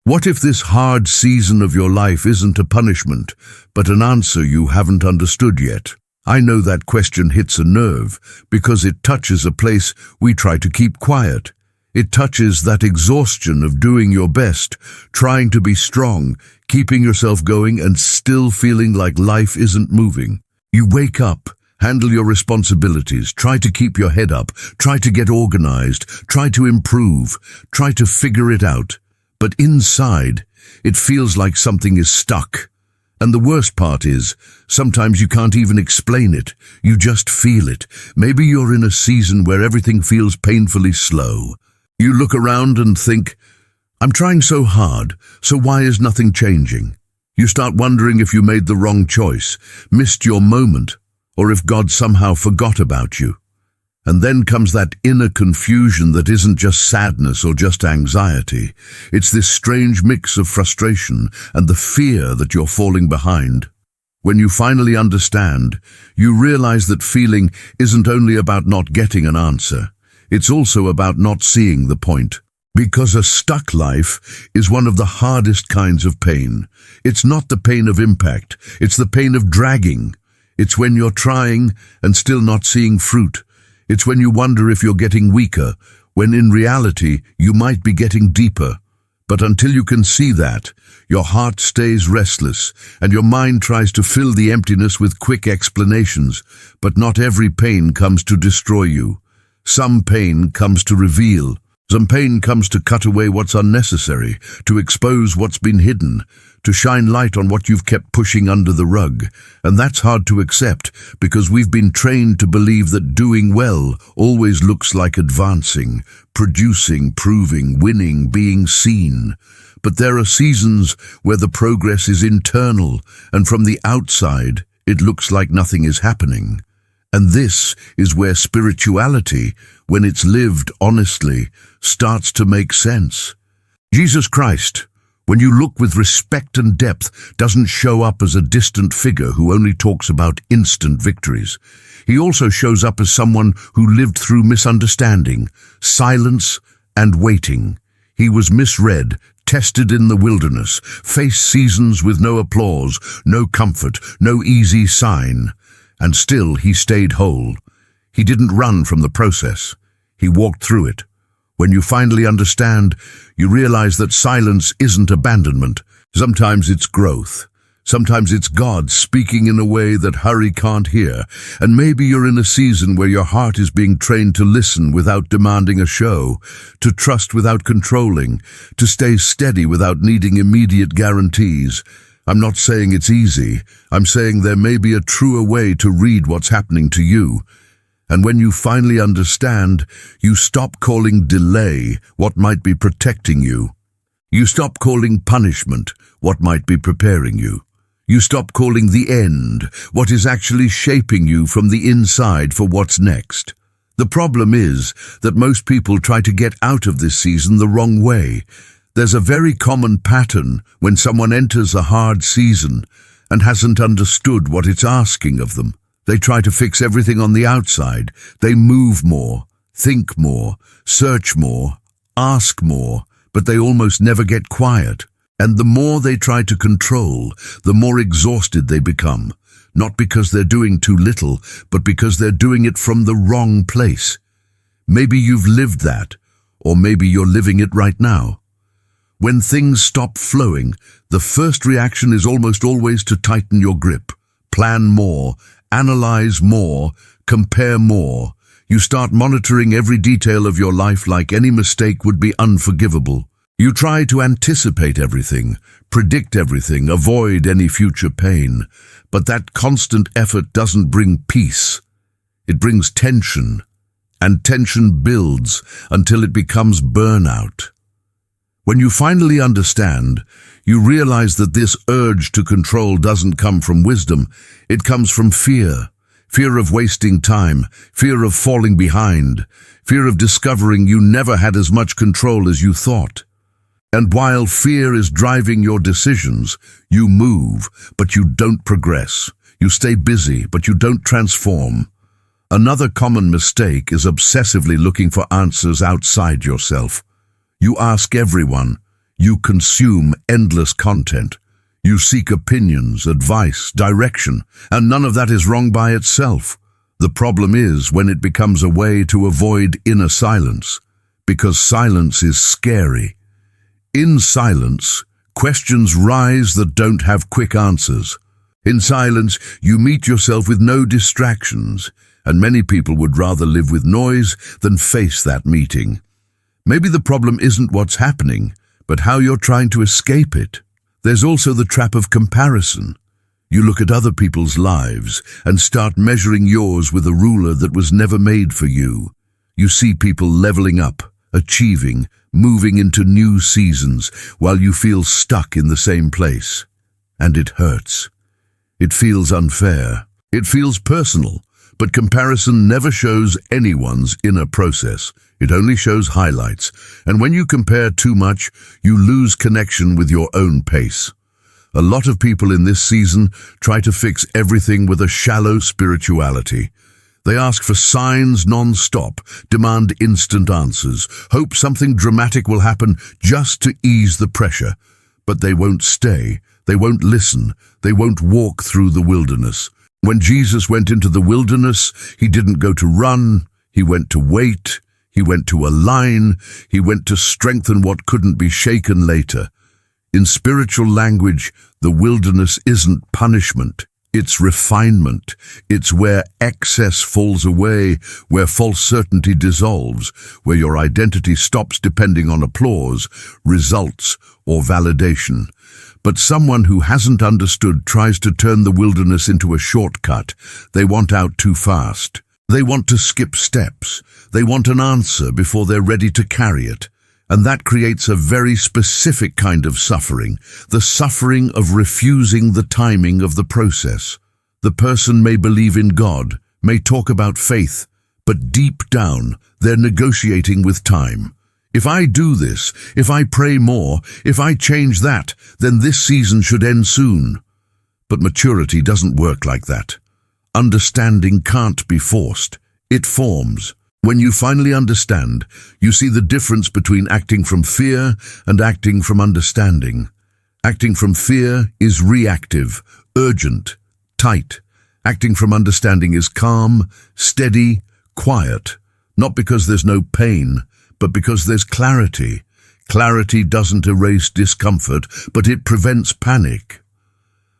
What if this hard season of your life isn't a punishment, but an answer you haven't understood yet? I know that question hits a nerve because it touches a place we try to keep quiet. It touches that exhaustion of doing your best, trying to be strong, keeping yourself going and still feeling like life isn't moving. You wake up, handle your responsibilities, try to keep your head up, try to get organized, try to improve, try to figure it out. But inside, it feels like something is stuck. And the worst part is, sometimes you can't even explain it. You just feel it. Maybe you're in a season where everything feels painfully slow. You look around and think, I'm trying so hard, so why is nothing changing? You start wondering if you made the wrong choice, missed your moment, or if God somehow forgot about you. And then comes that inner confusion that isn't just sadness or just anxiety. It's this strange mix of frustration and the fear that you're falling behind. When you finally understand, you realize that feeling isn't only about not getting an answer. It's also about not seeing the point. Because a stuck life is one of the hardest kinds of pain. It's not the pain of impact. It's the pain of dragging. It's when you're trying and still not seeing fruit. It's when you wonder if you're getting weaker, when in reality you might be getting deeper. But until you can see that, your heart stays restless and your mind tries to fill the emptiness with quick explanations. But not every pain comes to destroy you. Some pain comes to reveal. Some pain comes to cut away what's unnecessary, to expose what's been hidden, to shine light on what you've kept pushing under the rug. And that's hard to accept because we've been trained to believe that doing well always looks like advancing, producing, proving, winning, being seen. But there are seasons where the progress is internal, and from the outside, it looks like nothing is happening. And this is where spirituality, when it's lived honestly, starts to make sense. Jesus Christ, when you look with respect and depth, doesn't show up as a distant figure who only talks about instant victories. He also shows up as someone who lived through misunderstanding, silence, and waiting. He was misread, tested in the wilderness, faced seasons with no applause, no comfort, no easy sign. And still he stayed whole. He didn't run from the process. He walked through it. When you finally understand, you realize that silence isn't abandonment. Sometimes it's growth. Sometimes it's God speaking in a way that hurry can't hear. And maybe you're in a season where your heart is being trained to listen without demanding a show, to trust without controlling, to stay steady without needing immediate guarantees. I'm not saying it's easy. I'm saying there may be a truer way to read what's happening to you. And when you finally understand, you stop calling delay what might be protecting you. You stop calling punishment what might be preparing you. You stop calling the end what is actually shaping you from the inside for what's next. The problem is that most people try to get out of this season the wrong way. There's a very common pattern when someone enters a hard season and hasn't understood what it's asking of them. They try to fix everything on the outside. They move more, think more, search more, ask more, but they almost never get quiet. And the more they try to control, the more exhausted they become. Not because they're doing too little, but because they're doing it from the wrong place. Maybe you've lived that, or maybe you're living it right now. When things stop flowing, the first reaction is almost always to tighten your grip, plan more, analyze more, compare more. You start monitoring every detail of your life like any mistake would be unforgivable. You try to anticipate everything, predict everything, avoid any future pain. But that constant effort doesn't bring peace. It brings tension, and tension builds until it becomes burnout. When you finally understand, you realize that this urge to control doesn't come from wisdom. It comes from fear. Fear of wasting time, fear of falling behind, fear of discovering you never had as much control as you thought. And while fear is driving your decisions, you move, but you don't progress. You stay busy, but you don't transform. Another common mistake is obsessively looking for answers outside yourself. You ask everyone, You consume endless content. You seek opinions, advice, direction, and none of that is wrong by itself. The problem is when it becomes a way to avoid inner silence, because silence is scary. In silence, questions rise that don't have quick answers. In silence, you meet yourself with no distractions, and many people would rather live with noise than face that meeting. Maybe the problem isn't what's happening, but how you're trying to escape it. There's also the trap of comparison. You look at other people's lives and start measuring yours with a ruler that was never made for you. You see people leveling up, achieving, moving into new seasons, while you feel stuck in the same place. And it hurts. It feels unfair. It feels personal. But comparison never shows anyone's inner process. It only shows highlights. And when you compare too much, you lose connection with your own pace. A lot of people in this season try to fix everything with a shallow spirituality. They ask for signs non-stop, demand instant answers, hope something dramatic will happen just to ease the pressure. But they won't stay, they won't listen, they won't walk through the wilderness. When Jesus went into the wilderness, he didn't go to run, he went to wait, he went to align, he went to strengthen what couldn't be shaken later. In spiritual language, the wilderness isn't punishment, it's refinement. It's where excess falls away, where false certainty dissolves, where your identity stops depending on applause, results, or validation. But someone who hasn't understood tries to turn the wilderness into a shortcut. They want out too fast. They want to skip steps. They want an answer before they're ready to carry it. And that creates a very specific kind of suffering, the suffering of refusing the timing of the process. The person may believe in God, may talk about faith, but deep down, they're negotiating with time. If I do this, if I pray more, if I change that, then this season should end soon. But maturity doesn't work like that. Understanding can't be forced. It forms. When you finally understand, you see the difference between acting from fear and acting from understanding. Acting from fear is reactive, urgent, tight. Acting from understanding is calm, steady, quiet. Not because there's no pain, but because there's clarity. Clarity doesn't erase discomfort, but it prevents panic.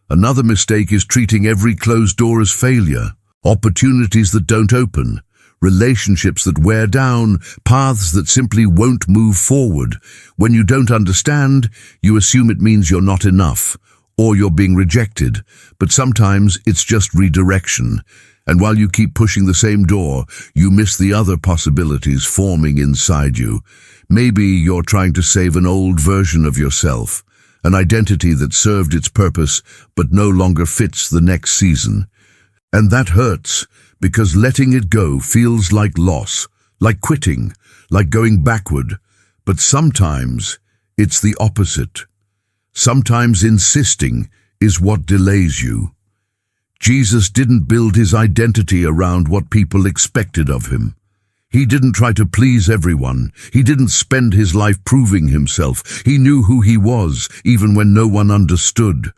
Another mistake is treating every closed door as failure. Opportunities that don't open, relationships that wear down, paths that simply won't move forward. When you don't understand, you assume it means you're not enough, or you're being rejected. But sometimes it's just redirection. And while you keep pushing the same door, you miss the other possibilities forming inside you. Maybe you're trying to save an old version of yourself, an identity that served its purpose but no longer fits the next season. And that hurts, because letting it go feels like loss, like quitting, like going backward. But sometimes it's the opposite. Sometimes insisting is what delays you. Jesus didn't build his identity around what people expected of him. He didn't try to please everyone. He didn't spend his life proving himself. He knew who he was, even when no one understood.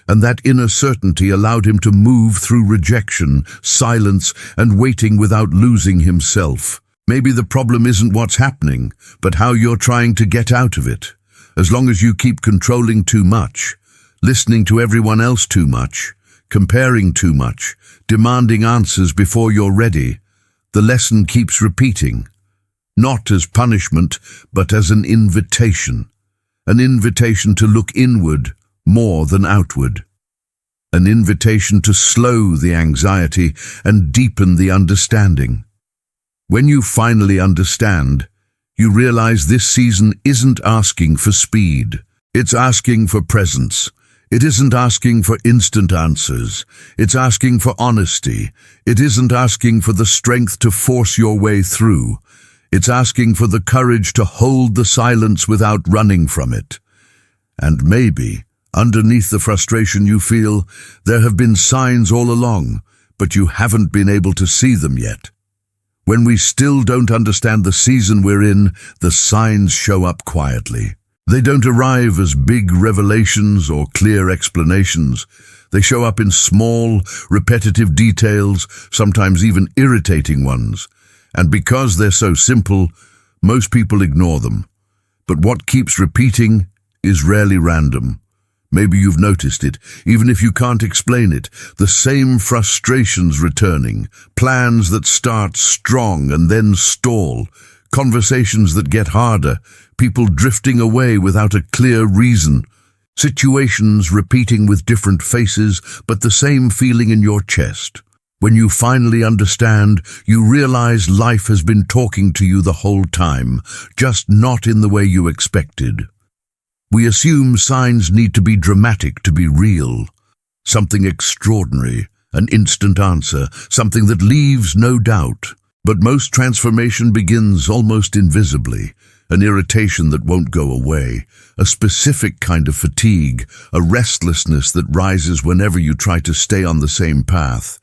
And that inner certainty allowed him to move through rejection, silence, and waiting without losing himself. Maybe the problem isn't what's happening, but how you're trying to get out of it. As long as you keep controlling too much, listening to everyone else too much, comparing too much, demanding answers before you're ready, the lesson keeps repeating. Not as punishment, but as an invitation. An invitation to look inward more than outward. An invitation to slow the anxiety and deepen the understanding. When you finally understand, you realize this season isn't asking for speed. It's asking for presence. It isn't asking for instant answers. It's asking for honesty. It isn't asking for the strength to force your way through. It's asking for the courage to hold the silence without running from it. And maybe, underneath the frustration you feel, there have been signs all along, but you haven't been able to see them yet. When we still don't understand the season we're in, the signs show up quietly. They don't arrive as big revelations or clear explanations. They show up in small, repetitive details, sometimes even irritating ones. And because they're so simple, most people ignore them. But what keeps repeating is rarely random. Maybe you've noticed it, even if you can't explain it. The same frustrations returning, plans that start strong and then stall, conversations that get harder, people drifting away without a clear reason, situations repeating with different faces, but the same feeling in your chest. When you finally understand, you realize life has been talking to you the whole time, just not in the way you expected. We assume signs need to be dramatic to be real, something extraordinary, an instant answer, something that leaves no doubt. But most transformation begins almost invisibly, an irritation that won't go away, a specific kind of fatigue, a restlessness that rises whenever you try to stay on the same path.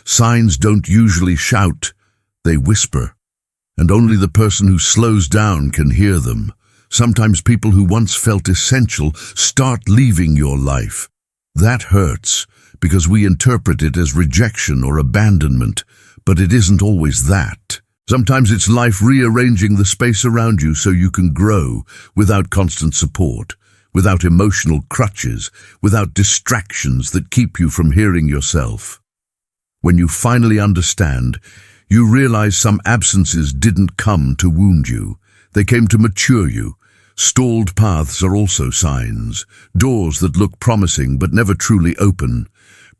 Signs don't usually shout, they whisper, and only the person who slows down can hear them. Sometimes people who once felt essential start leaving your life. That hurts, because we interpret it as rejection or abandonment, but it isn't always that. Sometimes it's life rearranging the space around you so you can grow without constant support, without emotional crutches, without distractions that keep you from hearing yourself. When you finally understand, you realize some absences didn't come to wound you. They came to mature you. Stalled paths are also signs, doors that look promising but never truly open,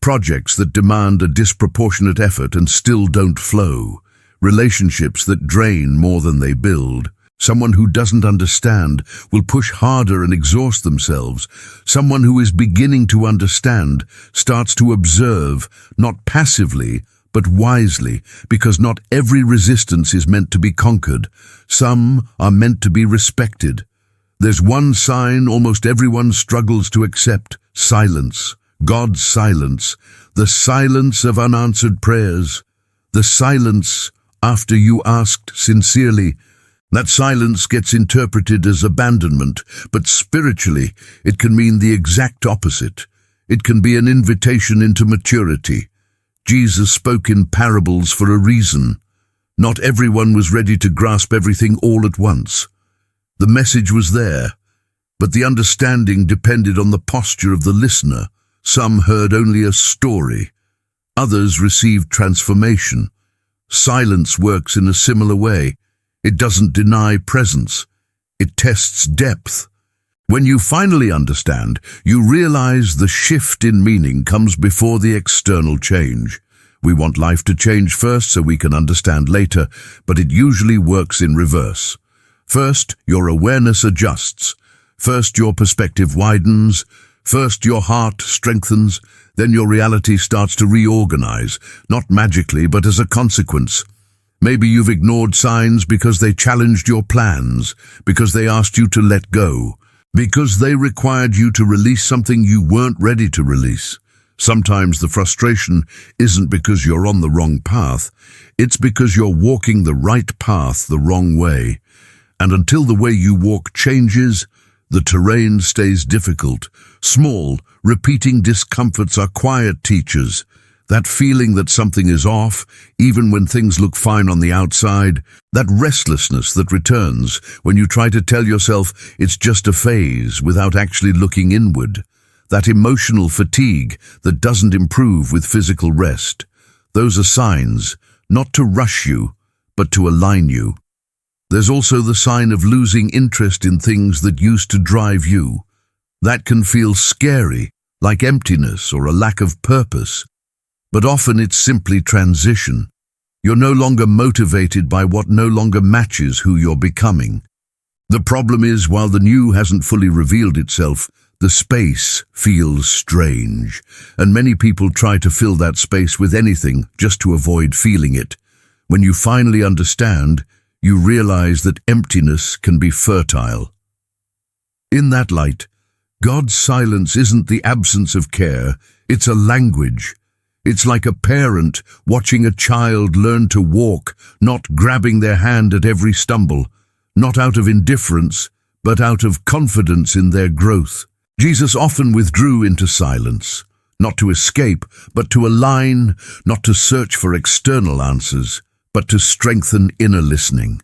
projects that demand a disproportionate effort and still don't flow, relationships that drain more than they build. Someone who doesn't understand will push harder and exhaust themselves. Someone who is beginning to understand starts to observe, not passively, but wisely, because not every resistance is meant to be conquered. Some are meant to be respected. There's one sign almost everyone struggles to accept: silence. God's silence. The silence of unanswered prayers. The silence after you asked sincerely. That silence gets interpreted as abandonment, but spiritually it can mean the exact opposite. It can be an invitation into maturity. Jesus spoke in parables for a reason. Not everyone was ready to grasp everything all at once. The message was there, but the understanding depended on the posture of the listener. Some heard only a story. Others received transformation. Silence works in a similar way. It doesn't deny presence. It tests depth. When you finally understand, you realize the shift in meaning comes before the external change. We want life to change first so we can understand later, but it usually works in reverse. First, your awareness adjusts. First, your perspective widens. First, your heart strengthens. Then your reality starts to reorganize, not magically, but as a consequence. Maybe you've ignored signs because they challenged your plans, because they asked you to let go, because they required you to release something you weren't ready to release. Sometimes the frustration isn't because you're on the wrong path. It's because you're walking the right path the wrong way. And until the way you walk changes, the terrain stays difficult. Small, repeating discomforts are quiet teachers. That feeling that something is off, even when things look fine on the outside, that restlessness that returns when you try to tell yourself it's just a phase without actually looking inward, that emotional fatigue that doesn't improve with physical rest. Those are signs, not to rush you, but to align you. There's also the sign of losing interest in things that used to drive you. That can feel scary, like emptiness or a lack of purpose. But often it's simply transition. You're no longer motivated by what no longer matches who you're becoming. The problem is, while the new hasn't fully revealed itself, the space feels strange, and many people try to fill that space with anything just to avoid feeling it. When you finally understand, you realize that emptiness can be fertile. In that light, God's silence isn't the absence of care, it's a language. It's like a parent watching a child learn to walk, not grabbing their hand at every stumble, not out of indifference, but out of confidence in their growth. Jesus often withdrew into silence, not to escape, but to align, not to search for external answers, but to strengthen inner listening.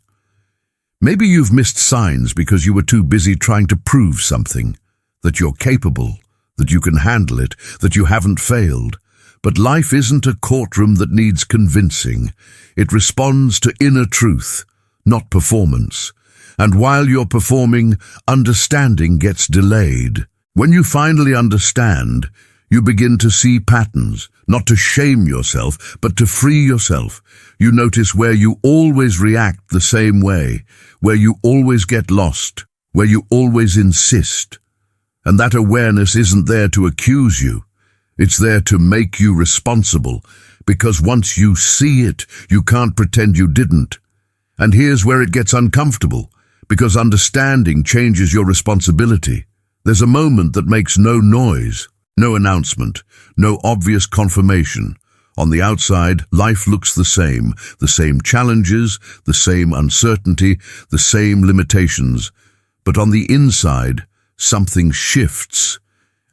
Maybe you've missed signs because you were too busy trying to prove something, that you're capable, that you can handle it, that you haven't failed. But life isn't a courtroom that needs convincing. It responds to inner truth, not performance. And while you're performing, understanding gets delayed. When you finally understand, you begin to see patterns, not to shame yourself, but to free yourself. You notice where you always react the same way, where you always get lost, where you always insist. And that awareness isn't there to accuse you. It's there to make you responsible, because once you see it, you can't pretend you didn't. And here's where it gets uncomfortable, because understanding changes your responsibility. There's a moment that makes no noise, no announcement, no obvious confirmation. On the outside, life looks the same challenges, the same uncertainty, the same limitations. But on the inside, something shifts.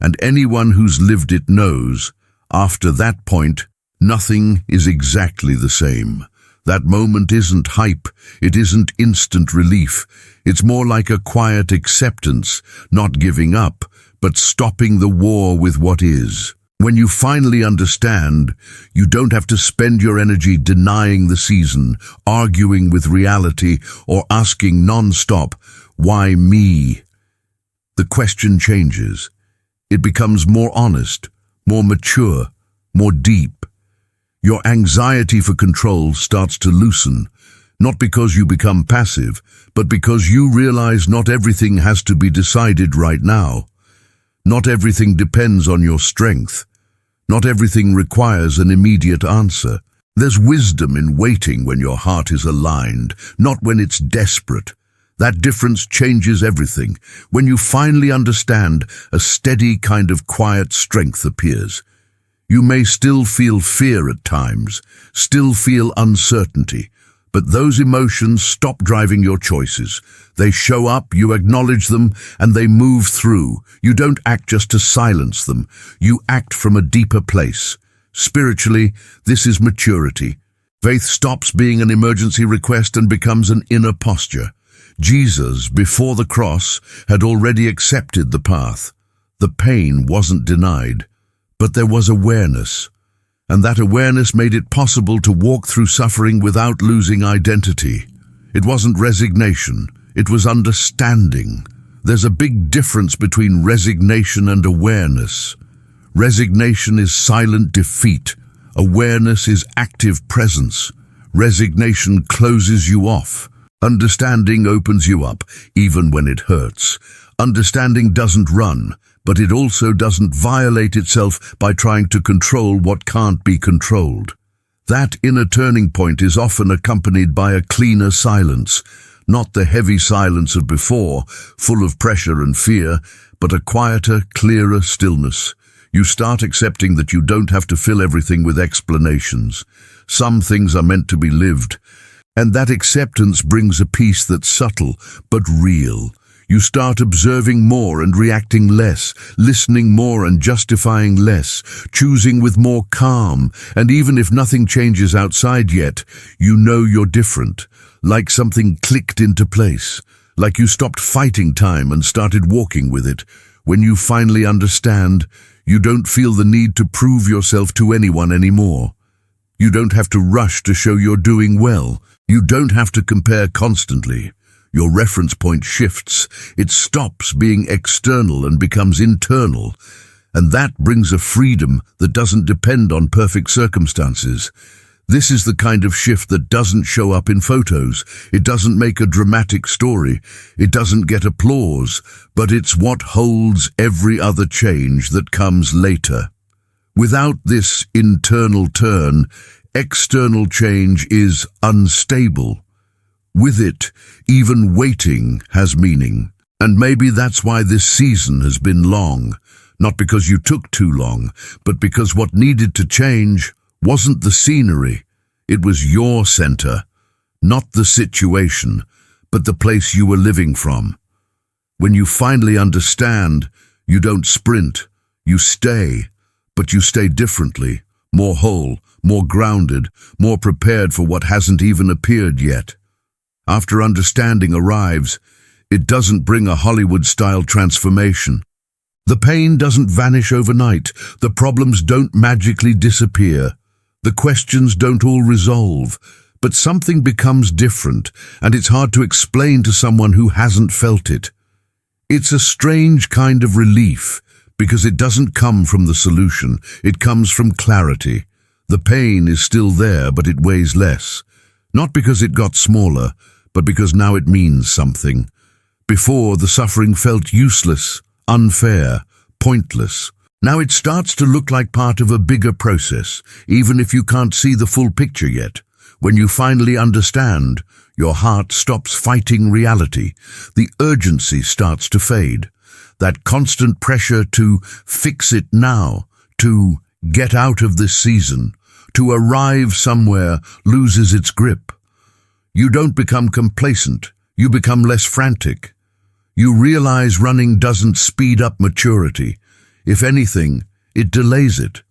And anyone who's lived it knows, after that point, nothing is exactly the same. That moment isn't hype, it isn't instant relief. It's more like a quiet acceptance, not giving up, but stopping the war with what is. When you finally understand, you don't have to spend your energy denying the season, arguing with reality, or asking non-stop, why me? The question changes. It becomes more honest, more mature, more deep. Your anxiety for control starts to loosen, not because you become passive, but because you realize not everything has to be decided right now. Not everything depends on your strength. Not everything requires an immediate answer. There's wisdom in waiting when your heart is aligned, not when it's desperate. That difference changes everything. When you finally understand, a steady kind of quiet strength appears. You may still feel fear at times, still feel uncertainty, but those emotions stop driving your choices. They show up, you acknowledge them, and they move through. You don't act just to silence them. You act from a deeper place. Spiritually, this is maturity. Faith stops being an emergency request and becomes an inner posture. Jesus, before the cross, had already accepted the path. The pain wasn't denied, but there was awareness. And that awareness made it possible to walk through suffering without losing identity. It wasn't resignation, it was understanding. There's a big difference between resignation and awareness. Resignation is silent defeat. Awareness is active presence. Resignation closes you off. Understanding opens you up, even when it hurts. Understanding doesn't run, but it also doesn't violate itself by trying to control what can't be controlled. That inner turning point is often accompanied by a cleaner silence, not the heavy silence of before, full of pressure and fear, but a quieter, clearer stillness. You start accepting that you don't have to fill everything with explanations. Some things are meant to be lived, and that acceptance brings a peace that's subtle but real. You start observing more and reacting less, listening more and justifying less, choosing with more calm, and even if nothing changes outside yet, you know you're different, like something clicked into place, like you stopped fighting time and started walking with it. When you finally understand, you don't feel the need to prove yourself to anyone anymore. You don't have to rush to show you're doing well. You don't have to compare constantly. Your reference point shifts. It stops being external and becomes internal. And that brings a freedom that doesn't depend on perfect circumstances. This is the kind of shift that doesn't show up in photos. It doesn't make a dramatic story. It doesn't get applause, but it's what holds every other change that comes later. Without this internal turn, external change is unstable. With it, even waiting has meaning. And maybe that's why this season has been long. Not because you took too long, but because what needed to change wasn't the scenery. It was your center, not the situation, but the place you were living from. When you finally understand, you don't sprint, you stay, but you stay differently, more whole, more grounded, more prepared for what hasn't even appeared yet. After understanding arrives, it doesn't bring a Hollywood-style transformation. The pain doesn't vanish overnight, the problems don't magically disappear, the questions don't all resolve, but something becomes different, and it's hard to explain to someone who hasn't felt it. It's a strange kind of relief, because it doesn't come from the solution, it comes from clarity. The pain is still there, but it weighs less. Not because it got smaller, but because now it means something. Before, the suffering felt useless, unfair, pointless. Now it starts to look like part of a bigger process, even if you can't see the full picture yet. When you finally understand, your heart stops fighting reality. The urgency starts to fade. That constant pressure to fix it now, to get out of this season, to arrive somewhere, loses its grip. You don't become complacent, you become less frantic. You realize running doesn't speed up maturity. If anything, it delays it.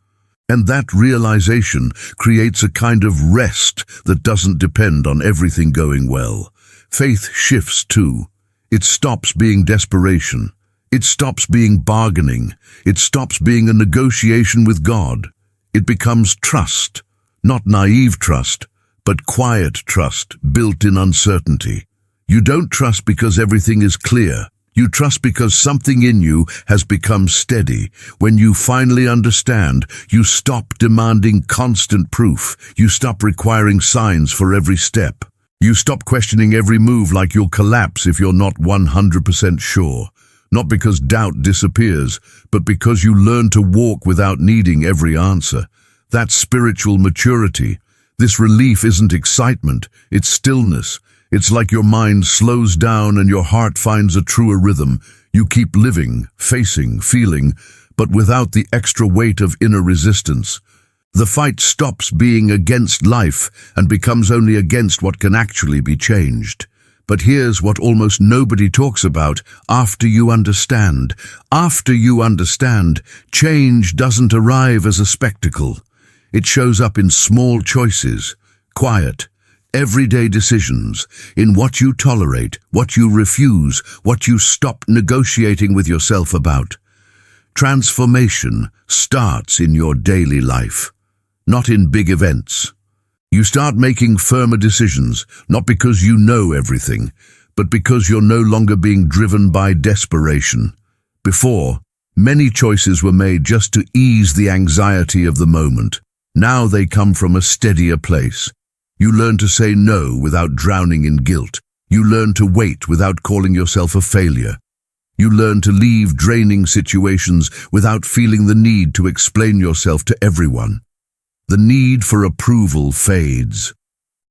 And that realization creates a kind of rest that doesn't depend on everything going well. Faith shifts too. It stops being desperation. It stops being bargaining. It stops being a negotiation with God. It becomes trust, not naive trust, but quiet trust built in uncertainty. You don't trust because everything is clear. You trust because something in you has become steady. When you finally understand, you stop demanding constant proof. You stop requiring signs for every step. You stop questioning every move like you'll collapse if you're not 100% sure. Not because doubt disappears, but because you learn to walk without needing every answer. That's spiritual maturity. This relief isn't excitement, it's stillness. It's like your mind slows down and your heart finds a truer rhythm. You keep living, facing, feeling, but without the extra weight of inner resistance. The fight stops being against life and becomes only against what can actually be changed. But here's what almost nobody talks about: after you understand. After you understand, change doesn't arrive as a spectacle. It shows up in small choices, quiet, everyday decisions, in what you tolerate, what you refuse, what you stop negotiating with yourself about. Transformation starts in your daily life, not in big events. You start making firmer decisions, not because you know everything, but because you're no longer being driven by desperation. Before, many choices were made just to ease the anxiety of the moment. Now they come from a steadier place. You learn to say no without drowning in guilt. You learn to wait without calling yourself a failure. You learn to leave draining situations without feeling the need to explain yourself to everyone. The need for approval fades.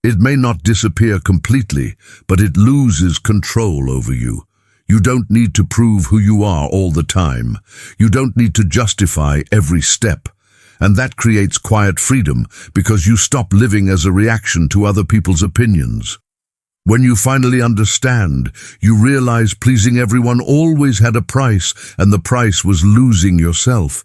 It may not disappear completely, but it loses control over you. You don't need to prove who you are all the time. You don't need to justify every step. And that creates quiet freedom because you stop living as a reaction to other people's opinions. When you finally understand, you realize pleasing everyone always had a price, and the price was losing yourself.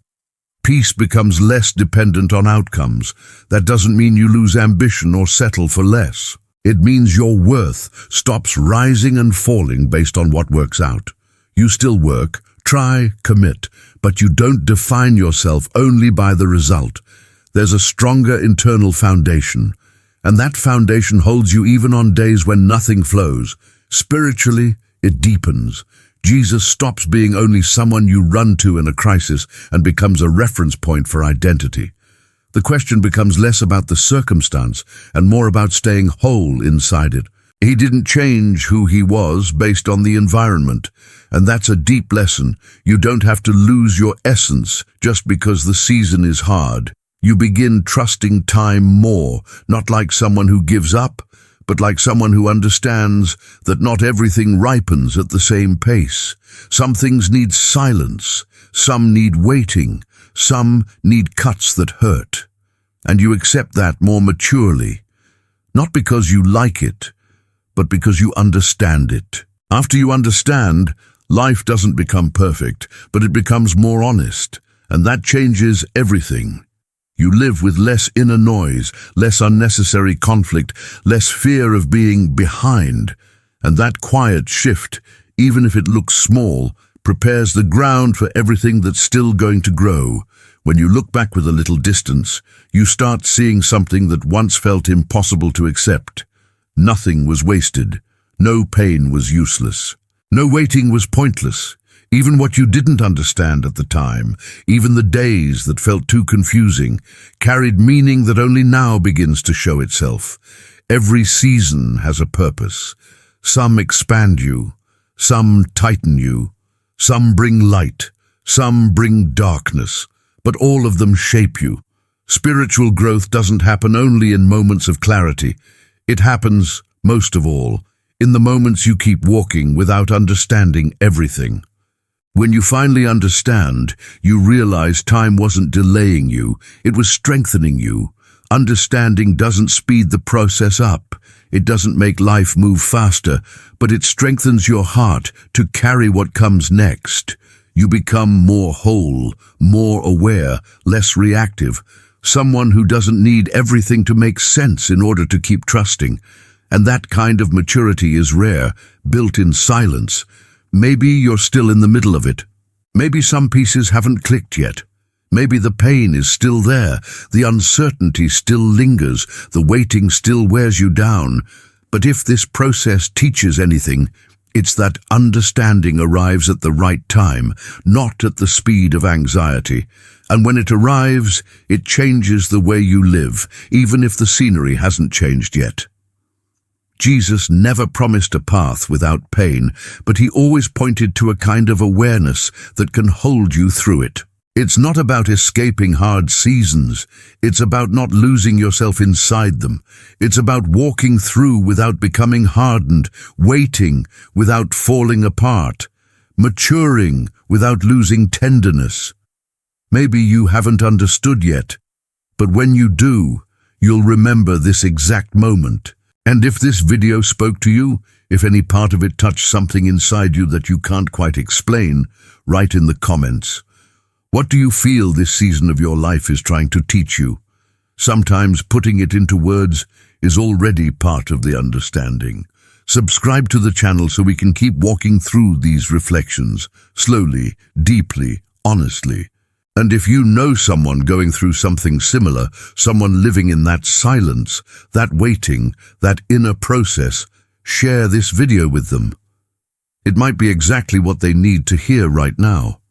Peace becomes less dependent on outcomes. That doesn't mean you lose ambition or settle for less. It means your worth stops rising and falling based on what works out. You still work, try, commit, but you don't define yourself only by the result. There's a stronger internal foundation, and that foundation holds you even on days when nothing flows. Spiritually, it deepens. Jesus stops being only someone you run to in a crisis and becomes a reference point for identity. The question becomes less about the circumstance and more about staying whole inside it. He didn't change who he was based on the environment, and that's a deep lesson. You don't have to lose your essence just because the season is hard. You begin trusting time more, not like someone who gives up, but like someone who understands that not everything ripens at the same pace. Some things need silence, some need waiting, some need cuts that hurt. And you accept that more maturely, not because you like it, but because you understand it. After you understand, Life doesn't become perfect, but it becomes more honest, and that changes everything. You live with less inner noise, less unnecessary conflict, less fear of being behind, and that quiet shift, even if it looks small, prepares the ground for everything that's still going to grow. When you look back with a little distance, you start seeing something that once felt impossible to accept. Nothing was wasted. No pain was useless. No waiting was pointless. Even what you didn't understand at the time, even the days that felt too confusing, carried meaning that only now begins to show itself. Every season has a purpose. Some expand you, some tighten you, some bring light, some bring darkness, but all of them shape you. Spiritual growth doesn't happen only in moments of clarity. It happens, most of all, in the moments you keep walking without understanding everything. When you finally understand, you realize time wasn't delaying you, it was strengthening you. Understanding doesn't speed the process up. It doesn't make life move faster, but it strengthens your heart to carry what comes next. You become more whole, more aware, less reactive. Someone who doesn't need everything to make sense in order to keep trusting. And that kind of maturity is rare, built in silence. Maybe you're still in the middle of it. Maybe some pieces haven't clicked yet. Maybe the pain is still there, the uncertainty still lingers, the waiting still wears you down. But if this process teaches anything, it's that understanding arrives at the right time, not at the speed of anxiety. And when it arrives, it changes the way you live, even if the scenery hasn't changed yet. Jesus never promised a path without pain, but he always pointed to a kind of awareness that can hold you through it. It's not about escaping hard seasons. It's about not losing yourself inside them. It's about walking through without becoming hardened, waiting without falling apart, maturing without losing tenderness. Maybe you haven't understood yet, but when you do, you'll remember this exact moment. And if this video spoke to you, if any part of it touched something inside you that you can't quite explain, write in the comments. What do you feel this season of your life is trying to teach you? Sometimes putting it into words is already part of the understanding. Subscribe to the channel so we can keep walking through these reflections, slowly, deeply, honestly. And if you know someone going through something similar, someone living in that silence, that waiting, that inner process, share this video with them. It might be exactly what they need to hear right now.